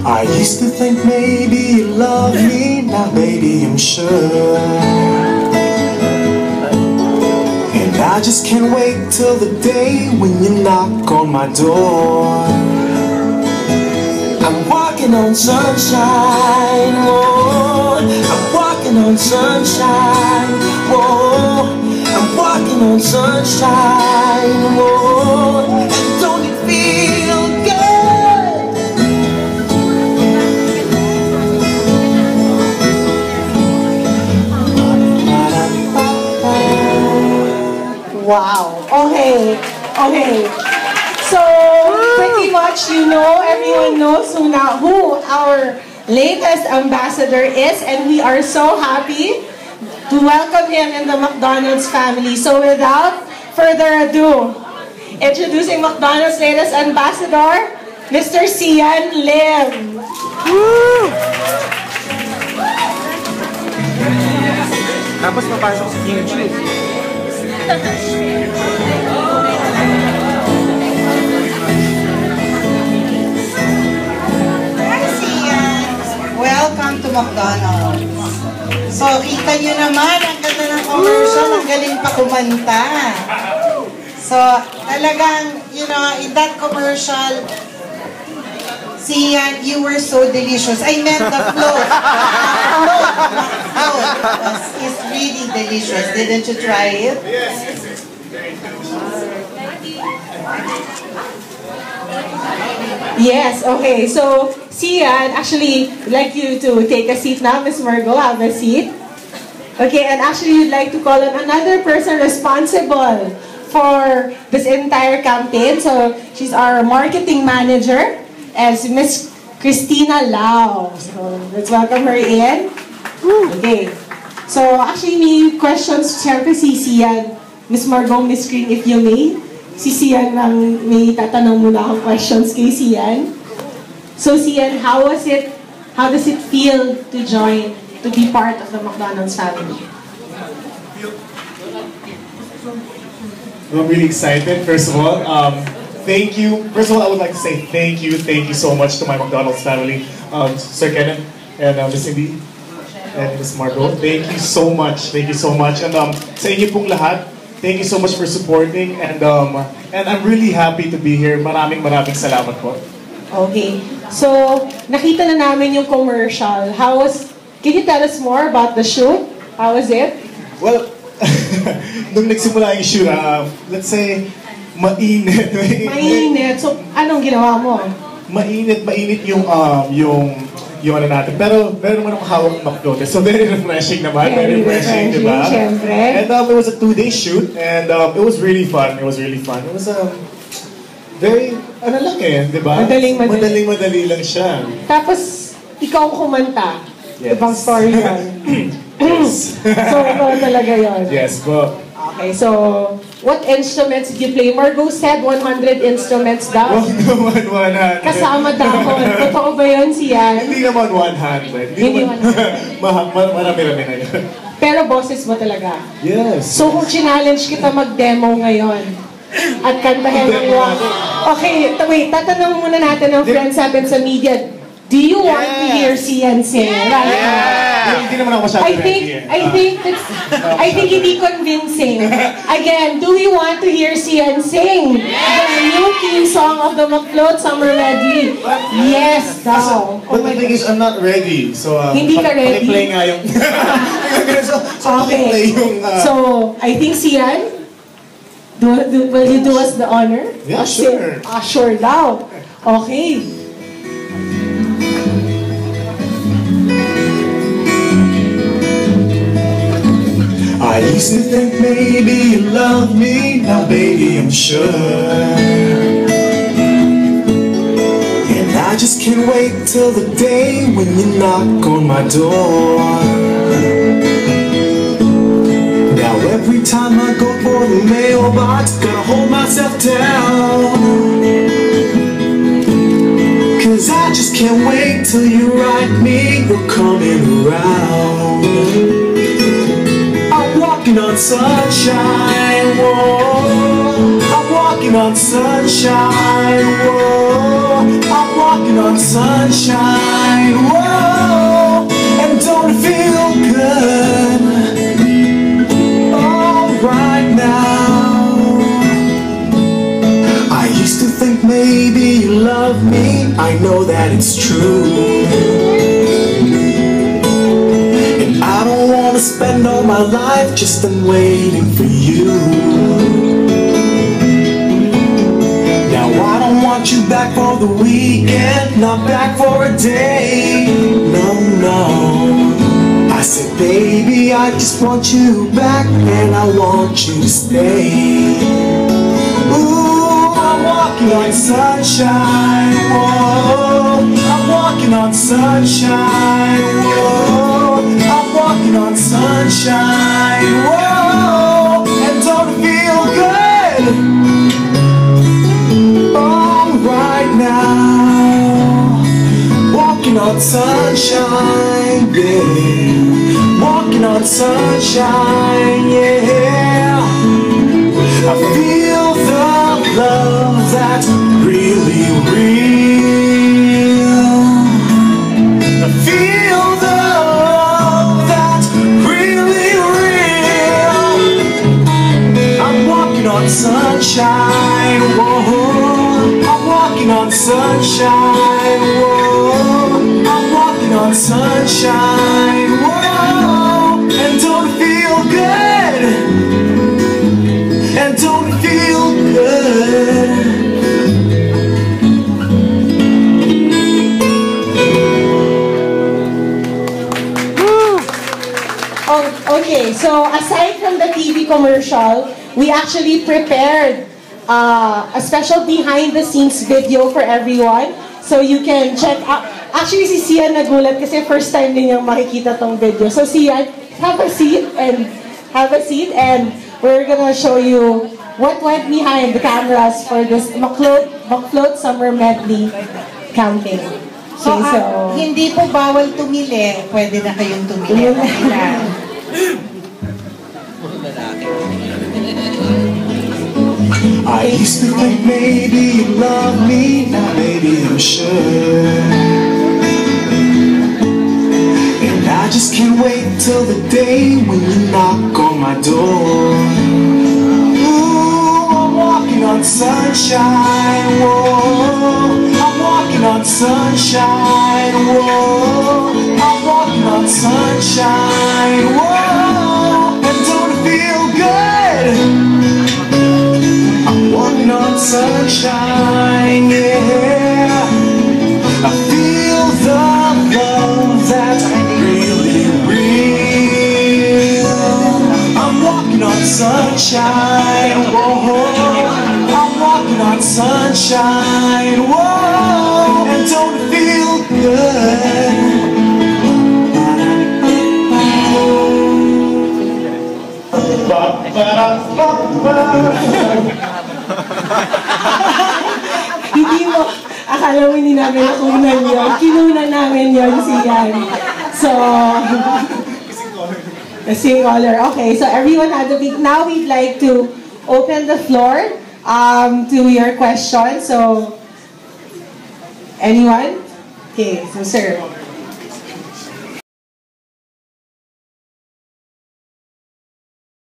I used to think maybe you love me, now baby I'm sure. And I just can't wait till the day when you knock on my door. I'm walking on sunshine, whoa. I'm walking on sunshine, whoa. I'm walking on sunshine, whoa. And don't it feel good? Wow. Okay. Okay. So pretty much everyone knows who our latest ambassador is, and we are so happy to welcome him in the McDonald's family. So without further ado, introducing McDonald's latest ambassador, Mr. Sian Lim. Woo! Tapos papasok sa King Juice. Welcome to McDonald's. So, kita nyo naman, ang ganda ng commercial, ang galing pa kumanta. So, talagang, in that commercial, Sian, you were so delicious. I meant the float. The float is really delicious. Didn't you try it? Yes. Yes, okay. So, Sian, actually, would like you to take a seat now. Miss Margo, have a seat. Okay, and actually, you'd like to call on another person responsible for this entire campaign. So, she's our marketing manager, as Miss Christina Lau. So, let's welcome her in. Okay. So, actually, may questions, siyempre si Sian, Miss Margo, Miss Green, if you may. Si Sian lang, may tatanong muna akong questions kay Sian. So Sian, how does it feel to be part of the McDonald's family? I'm really excited, first of all. Thank you. First of all, I would like to say thank you so much to my McDonald's family. Sir Kenneth and Miss Cindy and Miss Margo. Thank you so much. And sa inyo pong lahat, thank you so much for supporting, and I'm really happy to be here. Maraming salamat po. Okay. So, nakita na namin yung commercial. Can you tell us more about the shoot? How was it? Well, nung nagsimula yung shoot, let's say, mainit. Mainit. So, anong ginawa mo? Mainit yung ano natin. Pero meron naman akong hawak ng McDonald's. So very refreshing naman. Very refreshing, di ba? Siyempre. And it was a 2-day shoot, and it was really fun. It was very, di ba? Madaling lang siya. Tapos, ikaw kumanta. Yes. Ibang story yan. Yes. So, ikaw talaga yun. Yes, po. Okay, so, what instruments did you play? Margo said 100 instruments daw. 100. Kasama dahon. Totoo ba yun, Sian? Hindi naman 100. Hindi 100. Marami-rami na yun. Pero boses mo talaga. Yes. So, kung challenge kita mag-demo ngayon, at kantahin ng Okay, wait, tatanong muna natin ng friends natin sa media. Do you want to hear Sian sing right now? Hindi naman ako masyado ready. I think hindi convincing. Again, do we want to hear Sian sing the new theme song of the McFloat Summer Medley? Yes, daw. But the thing is, I'm not ready. So, hindi ka ready? Paki-play nga yung... Okay. So, I think Sian, will you do us the honor? Yeah, sure. Sure daw. Okay. I used to think maybe you love me, now baby I'm sure. And I just can't wait till the day when you knock on my door. Now every time I go for the mailbox, gotta hold myself down, 'cause I just can't wait till you write me, you're coming around. Walking on sunshine, whoa. I'm walking on sunshine, whoa. I'm walking walking on sunshine, whoa, and don't it feel good? All right now. I used to think maybe you love me, I know that it's true. And I don't wanna spend all my life just in waiting for you. Now I don't want you back for the weekend, not back for a day, no, no. I said, baby, I just want you back, and I want you to stay. Ooh, I'm walking on sunshine, whoa. I'm walking on sunshine, whoa. I'm walking on sunshine, whoa. And don't it feel good? All right now. Walking on sunshine, yeah. Walking on sunshine, yeah. I feel the love that's really real. I feel the love that's really real. I'm walking on sunshine, whoa. I'm walking on sunshine, whoa. I'm walking on sunshine, whoa. And don't it feel good? And don't it feel good? Oh, okay, so aside from the TV commercial, we actually prepared a special behind-the-scenes video for everyone. So you can check out. Actually, si Sian nagulat kasi first time din niyang makikita tong video. So Sian, have a seat and we're gonna show you what went behind the cameras for this Macfloat Summer Medley campaign. Okay, so hindi po bawal tumili. Pwede na kayong tumili. I used to think maybe you love me, now baby I'm sure. And I just can't wait till the day when you knock on my door. Ooh, I'm walking on sunshine, whoa. I'm walking on sunshine, whoa. I'm walking on sunshine, whoa. And don't it feel good? Walking on sunshine, yeah. I feel the love that's really real. I'm walking on sunshine, whoa. I'm walking on sunshine, whoa. And don't it feel good? hindi mo, akala mo hindi namin nakunan yun. Kinunan namin yun siyan. So, the sing caller. Okay, so everyone had a big, now we'd like to open the floor to your questions. So, anyone? Okay, so sir.